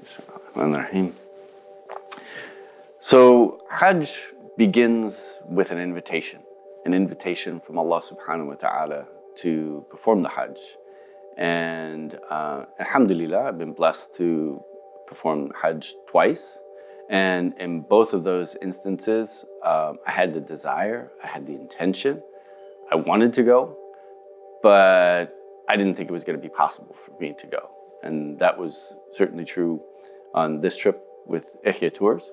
Bismillahirrahmanirrahim. So Hajj begins with an invitation from Allah subhanahu wa ta'ala to perform the Hajj. And alhamdulillah, I've been blessed to perform Hajj twice. And in both of those instances, I had the desire, I had the intention, I wanted to go, but I didn't think it was going to be possible for me to go. And that was certainly true on this trip with Ihya Tours,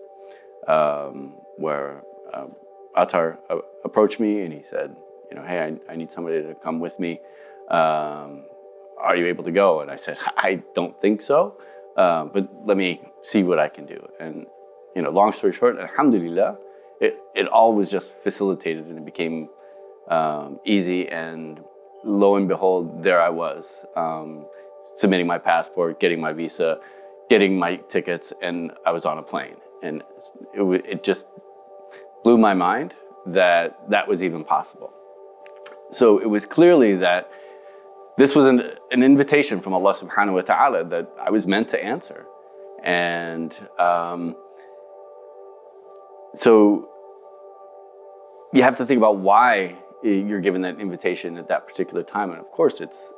where Attar approached me and he said, hey, I need somebody to come with me. Are you able to go? And I said, I don't think so, but let me see what I can do. And long story short, alhamdulillah, it all was just facilitated and it became easy. And lo and behold, there I was, submitting my passport, getting my visa, getting my tickets, and I was on a plane. And it just blew my mind that was even possible. So it was clearly that this was an invitation from Allah subhanahu wa ta'ala that I was meant to answer. And so you have to think about why you're given that invitation at that particular time. And of course, it's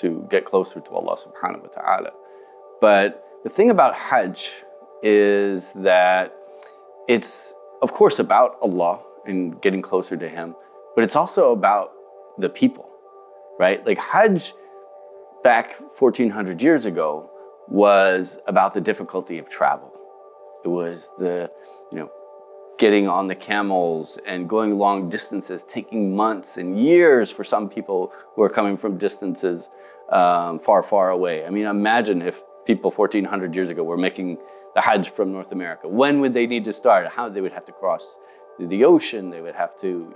to get closer to Allah subhanahu wa ta'ala. But the thing about Hajj is that it's, of course, about Allah and getting closer to Him, but it's also about the people, right? Like Hajj back 1400 years ago was about the difficulty of travel. It was the, getting on the camels and going long distances, taking months and years for some people who are coming from distances far, far away. I mean, imagine if people 1400 years ago were making the Hajj from North America. When would they need to start? How they would have to cross the ocean. They would have to,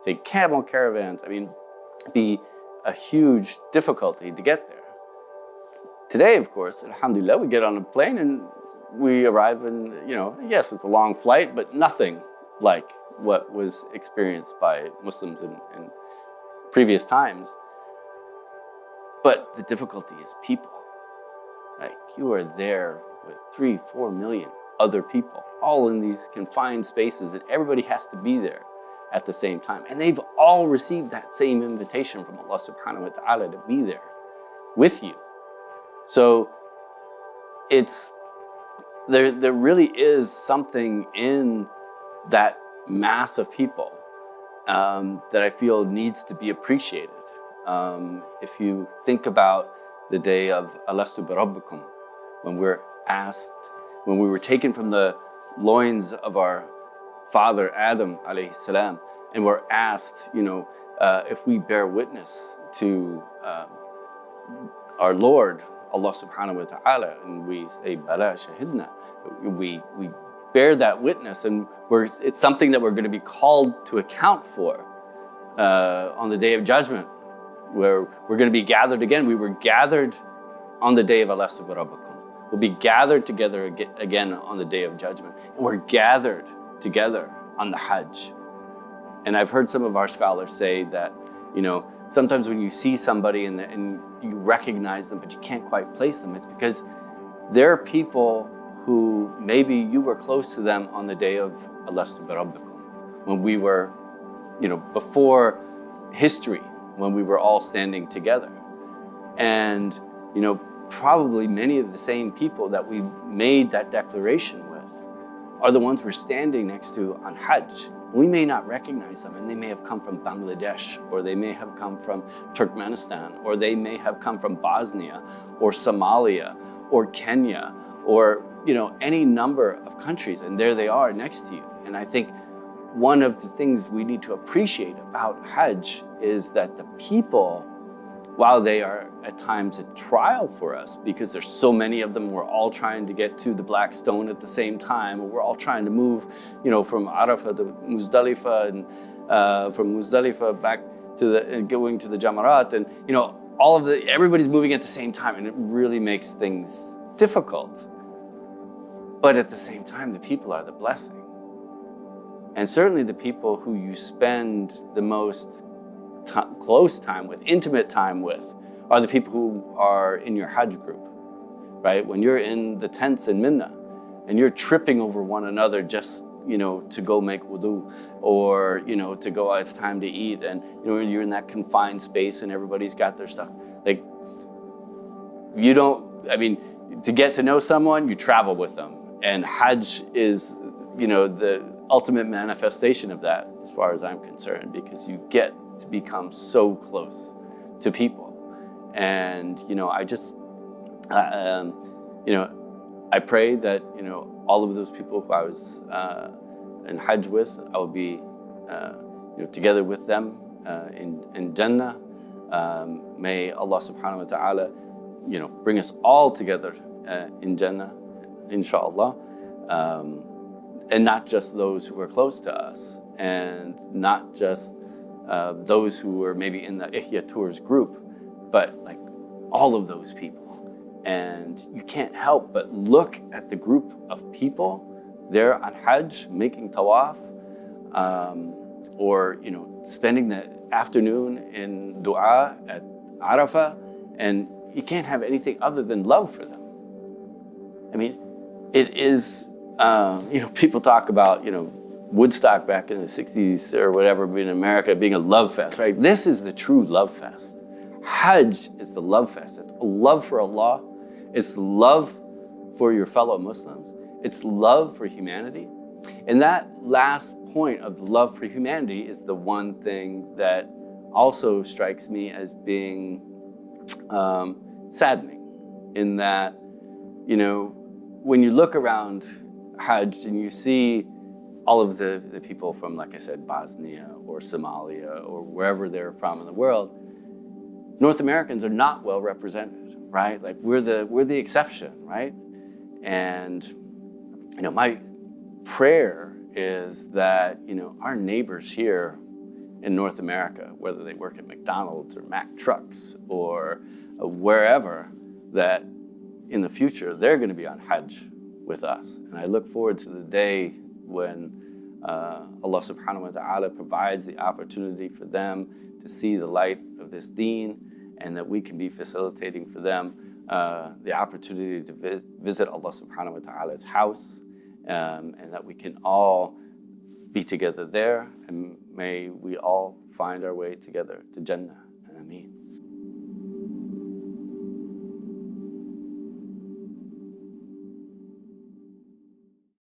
take camel caravans. I mean, it'd be a huge difficulty to get there. Today, of course, alhamdulillah, we get on a plane and we arrive in, yes, it's a long flight, but nothing like what was experienced by Muslims in previous times. But the difficulty is people. Like, you are there with 3-4 million other people, all in these confined spaces, and everybody has to be there at the same time. And they've all received that same invitation from Allah subhanahu wa ta'ala to be there with you. So there really is something in that mass of people that I feel needs to be appreciated. If you think about the day of Alastu bi Rabbikum, when we were taken from the loins of our father Adam alayhi salam, and we're asked, if we bear witness to our Lord, Allah subhanahu wa ta'ala, and we say, Bala shahidna, we bear that witness, and it's something that we're going to be called to account for on the day of judgment, where we're going to be gathered again. We were gathered on the day of Alastu bi Rabbikum. We'll be gathered together again on the day of judgment. And we're gathered together on the Hajj. And I've heard some of our scholars say that, sometimes when you see somebody and you recognize them, but you can't quite place them, it's because they're people who maybe you were close to them on the day of Alastu bi Rabbikum, when we were, before history, when we were all standing together. And, probably many of the same people that we made that declaration with are the ones we're standing next to on Hajj. We may not recognize them, and they may have come from Bangladesh, or they may have come from Turkmenistan, or they may have come from Bosnia, or Somalia, or Kenya, or any number of countries, and there they are next to you. And I think one of the things we need to appreciate about Hajj is that the people, while they are at times a trial for us, because there's so many of them, we're all trying to get to the Black Stone at the same time, or we're all trying to move, from Arafah to Muzdalifah, and from Muzdalifah back to going to the Jamarat, and everybody's moving at the same time, and it really makes things difficult. But at the same time, the people are the blessing. And certainly the people who you spend the most close time with, intimate time with, are the people who are in your Hajj group. right? When you're in the tents in Mina and you're tripping over one another just, to go make wudu, or, to go, it's time to eat, and, you're in that confined space and everybody's got their stuff. Like, to get to know someone, you travel with them. And Hajj is, the ultimate manifestation of that, as far as I'm concerned, because you get to become so close to people. And, I pray that, all of those people who I was in Hajj with, I will be, together with them in Jannah. May Allah subhanahu wa ta'ala, bring us all together in Jannah, inshallah. And not just those who are close to us, and not just those who were maybe in the Ihya Tours group, but like all of those people. And you can't help but look at the group of people there on Hajj, making tawaf, or spending the afternoon in dua at Arafah, and you can't have anything other than love for them. I mean, it is, people talk about, Woodstock back in the 60s or whatever, in America, being a love fest, right? This is the true love fest. Hajj is the love fest. It's love for Allah. It's love for your fellow Muslims. It's love for humanity. And that last point of the love for humanity is the one thing that also strikes me as being saddening, in that, when you look around Hajj and you see all of the people from, like I said, Bosnia or Somalia or wherever they're from in the world, North Americans are not well represented, right? Like we're the exception, right? And my prayer is that our neighbors here in North America, whether they work at McDonald's or Mack Trucks or wherever, that in the future they're going to be on Hajj with us. And I look forward to the day when Allah subhanahu wa ta'ala provides the opportunity for them to see the light of this deen, and that we can be facilitating for them the opportunity to visit Allah subhanahu wa ta'ala's house, and that we can all be together there, and may we all find our way together to Jannah. Ameen.